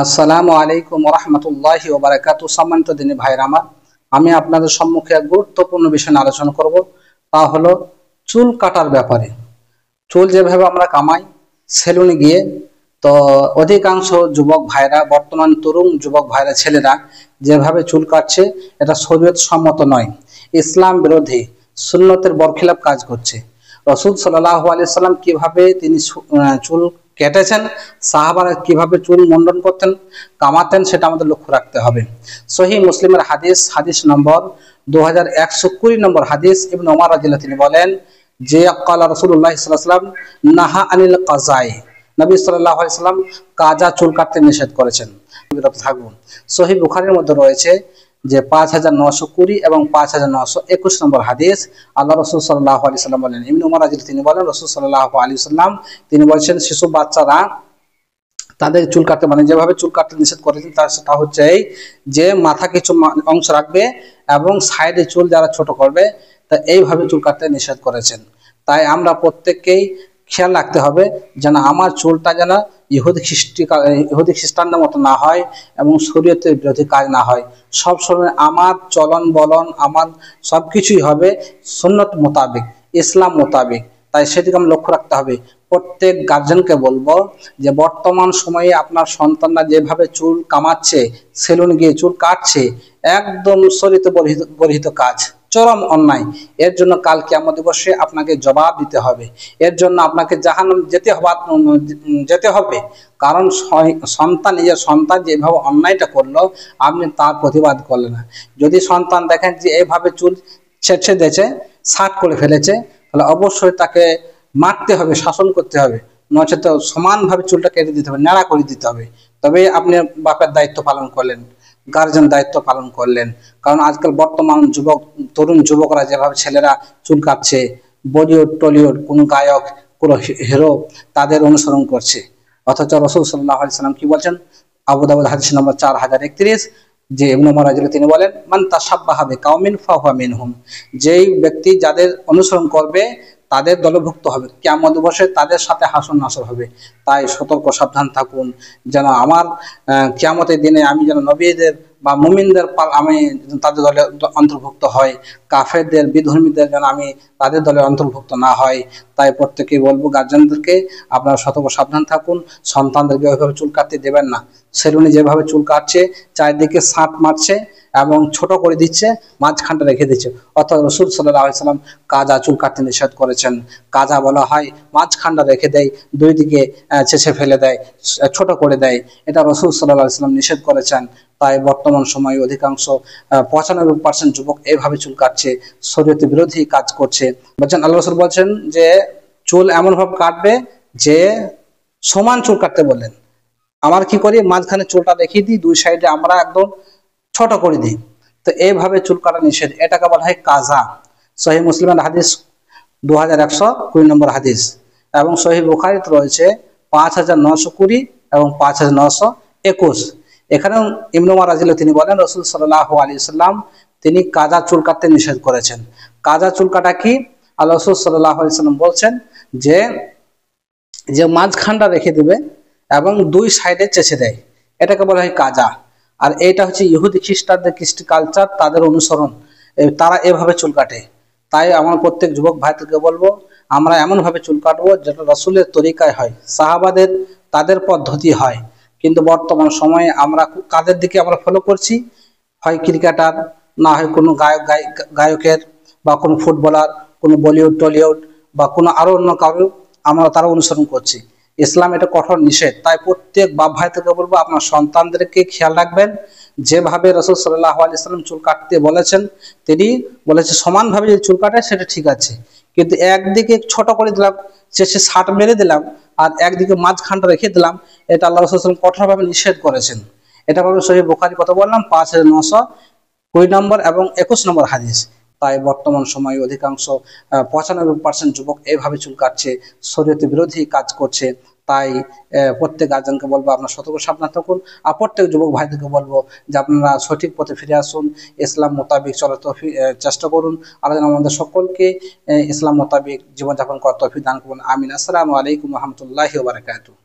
আসসালামু আলাইকুম রহমতুল্লাহি ওয়া বারাকাতুহু। সম্মানিত দিনী ভাইরা আমার, আমি আপনাদের সম্মুখে এক গুরুত্বপূর্ণ বিষয় নিয়ে আলোচনা করব। তা হলো চুল কাটার ব্যাপারে। চুল যেভাবে আমরা কামাই সেলুনে গিয়ে, তো অধিকাংশ যুবক ভাইরা, বর্তমান তরুণ যুবক ভাইরা, ছেলেরা যেভাবে চুল কাটছে, এটা শরীয়ত সম্মত নয়, ইসলাম বিরোধী, সুন্নতের বরখিলাপ কাজ করছে। রাসূল সাল্লাল্লাহু আলাইহি সাল্লাম কিভাবে তিনি চুল কেটেছেন, সাহাবারা কিভাবে চুল মুন্ডন করতেন, কামাতেন, সেটা আমাদের লক্ষ্য রাখতে হবে। সহিহ মুসলিমের হাদিস নম্বর 2120 নম্বর হাদিস, ইবনে ওমর রাদিয়াল্লাহু তিনি বলেন যে ক্বালা রাসূলুল্লাহ সাল্লাল্লাহু আলাইহি ওয়াসাল্লাম নাহা আনিল কাযাই, নবী সাল্লাল্লাহু আলাইহি ওয়াসাল্লাম কাজা চুল কাটতে নিষেধ করেছেন। বিরত থাকুন। সহিহ বুখারীর মধ্যে রয়েছে যে 5920 এবং 5921 নম্বর হাদিস, আল্লাহ রাসূল সাল্লাল্লাহু আলাইহি ওয়াসাল্লাম বলেন, ইবনে ওমর রাদিয়াল্লাহু তিনি বলেন, রাসূল সাল্লাল্লাহু আলাইহি ওয়াসাল্লাম তিনি বলেছেন, শিশু বাচ্চারা তাদের চুল কাটতে, মানে যেভাবে চুল কাটতে নিষেধ করেছেন, তা হচ্ছে এই যে মাথা কিছু অংশ রাখবে এবং সাইডে চুল যারা ছোট করবে, তা এইভাবে চুল কাটতে নিষেধ করেছেন। তাই আমরা প্রত্যেককেই খেয়াল রাখতে হবে যেন আমার চুলটা যেন ইহুদি খ্রিস্টানদের মতো না হয় এবং শরীয়তের বিরোধী কাজ না হয়। সবসময় আমার চলন বলন, আমার সবকিছুই হবে সুন্নত মোতাবেক, ইসলাম মোতাবেক। তাই সেদিকে আমি লক্ষ্য রাখতে হবে। প্রত্যেক গার্জেনকে বলবো যে বর্তমান সময়ে আপনার সন্তানরা যেভাবে চুল কামাচ্ছে, সেলুন গিয়ে চুল কাটছে, একদম শরীয়ত বর্হিত কাজ, চরম অন্যায়। এর জন্য কাল কিয়ামত দিবসে আপনাকে জবাব দিতে হবে। এর জন্য আপনাকে জাহান্নাম যেতে হবে। কারণ নিজের সন্তান যেভাবে অন্যায়টা করলো, আপনি তার প্রতিবাদ করলেন না। যদি সন্তান দেখেন যে এইভাবে চুল ছেঁচে দিয়েছে, শার্ট করে ফেলেছে, তাহলে অবশ্যই তাকে মারতে হবে, শাসন করতে হবে, নচেত সমানভাবে চুলটা কেটে দিতে হবে, ন্যাড়া করে দিতে হবে। তবে আপনি বাপের দায়িত্ব পালন করলেন, গার্জেন দায়িত্ব পালন করলেন। কারণ আজকাল বর্তমান তরুণ যুবকরা যেভাবে ছেলেরা চুল কাটছে, বলিউড টলিউড কোনো গায়ক, কোনো হিরো তাদের অনুসরণ করছে। অথচ রাসূল সাল্লাল্লাহু আলাইহি সাল্লাম কি বলছেন, আবু দাউদ হাদিস নম্বর 4031, যে ইবনে ওমর রাদিয়াল্লাহু তিনি বলেন, মান তাশাব্বাহা বিকাউমিন ফাহুয়া মিনহুম, যেই ব্যক্তি যাদের অনুসরণ করবে তাদের দলভুক্ত হবে, কিয়ামত দিবসে তাদের সাথে হাসর নাসর হবে। তাই সতর্ক সাবধান থাকুন যেন আমার কিয়ামতের দিনে আমি যেন নবীদের বা মুমিনদের আমি তাদের দলে অন্তর্ভুক্ত হয়, কাফেরদের বিধর্মীদের যেন আমি তাদের দলে অন্তর্ভুক্ত না হয়। তাই প্রত্যেকেই বলবো, গার্জেনদেরকে আপনারা সতর্ক সাবধান থাকুন। সন্তানদেরকে ওইভাবে চুল কাটতে দেবেন না। সেলুনে যেভাবে চুল কাটছে, চারিদিকে ছাঁট মারছে এবং ছোট করে দিচ্ছে, মাঝখানটা রেখে দিচ্ছে। অর্থাৎ রাসূল সাল্লাল্লাহু আলাইহি সাল্লাম কাজা চুল কাটতে নিষেধ করেছেন। কাজা বলা হয় মাঝখানটা রেখে দেয়, দুই দিকে ছেঁচে ফেলে দেয়, ছোট করে দেয়, এটা রাসূল সাল্লাল্লাহু আলাইহি সাল্লাম নিষেধ করেছেন। তাই বর্তমান সময়ে অধিকাংশ 95% যুবক এইভাবে চুল কাটছে, শরীয়তের বিরোধী কাজ করছে। বলছেন, আল্লাহ রাসূল বলছেন যে চুল এমন ভাবে কাটবে যে সমান চুল কাটতে বললেন। আমার কি করি, মাঝখানে চুলটা রেখে দিই, দুই সাইডে আমরা একদম ছোট করে দিই। তো এইভাবে চুল কাটা নিষেধ, এটাকে বলা হয় কাজা। সহিহ মুসলিমের হাদিস 2120 নম্বর হাদিস, এবং সহিহ বুখারীতে রয়েছে 5920 এবং 5921। এখানেও ইবনে ওমর রাদিয়াল্লাহু তিনি বলেন, রাসূল সাল্লাল্লাহু আলাইহি ওয়াসাল্লাম তিনি কাজা চুল কাটতে নিষেধ করেছেন। কাজা চুল কাটা কি? আল্লাহ রাসূল সাল্লাল্লাহু আলাইহি ওয়াসাল্লাম বলছেন যে মাঝখানটা রেখে দেবে এবং দুই সাইডে চেঁচে দেয়, এটাকে বলা হয় কাজা। আর এটা হচ্ছে ইহুদি খ্রিস্টানদের কৃষ্টি কালচার, তাদের অনুসরণ, তারা এভাবে চুল কাটে। তাই আমার প্রত্যেক যুবক ভাইদেরকে বলবো, আমরা এমনভাবে চুল কাটবো যেটা রাসূলের তরিকায় হয়, সাহাবাদের তাদের পদ্ধতি হয়। কিন্তু বর্তমান সময়ে আমরা কাদের দিকে আমরা ফলো করছি, হয় ক্রিকেটার, না হয় কোনো গায়কের বা কোনো ফুটবলার, কোনো বলিউড টলিউড বা কোনো আরো অন্য কারো আমরা তারা অনুসরণ করছি। ইসলাম এটা কঠোর নিষেধ। তাই প্রত্যেক বাপ ভাই থেকে বলবো, আপনার সন্তানদেরকে খেয়াল রাখবেন। যেভাবে রাসূল সাল্লাল্লাহু আলাইহি ওয়াসাল্লাম চুল কাটতে বলেছেন, তিনি বলেছে সমানভাবে যদি চুল কাটে সেটা ঠিক আছে, কিন্তু একদিকে ছোট করে দিলাম, শেষে ছাট মেরে দিলাম, আর একদিকে মাঝখানটা রেখে দিলাম, এটা আল্লাহ রাসূল সাল্লাল্লাহু আলাইহি ওয়াসাল্লাম কঠোরভাবে নিষেধ করেছেন। এটা পাবে সহিহ বুখারী, কথা বললাম 5920 নম্বর এবং 21 নম্বর হাদিস। তাই বর্তমান সময়ে অধিকাংশ 95% যুবক এইভাবে চুল কাটছে, শরীয়তের বিরোধী কাজ করছে। তাই প্রত্যেক গার্জেনকে বলবো, আপনার সতর্ক সাবধান থাকুন। আর প্রত্যেক যুবক ভাইদেরকে বলবো যে আপনারা সঠিক পথে ফিরে আসুন, ইসলাম মোতাবেক চলার চেষ্টা করুন। আল্লাহ আমাদের সকলকে ইসলাম মোতাবেক জীবনযাপন করার তৌফিক দান করুন। আমিন। আসসালামু আলাইকুম ওয়া রাহমাতুল্লাহি ওয়া বারাকাতুহু।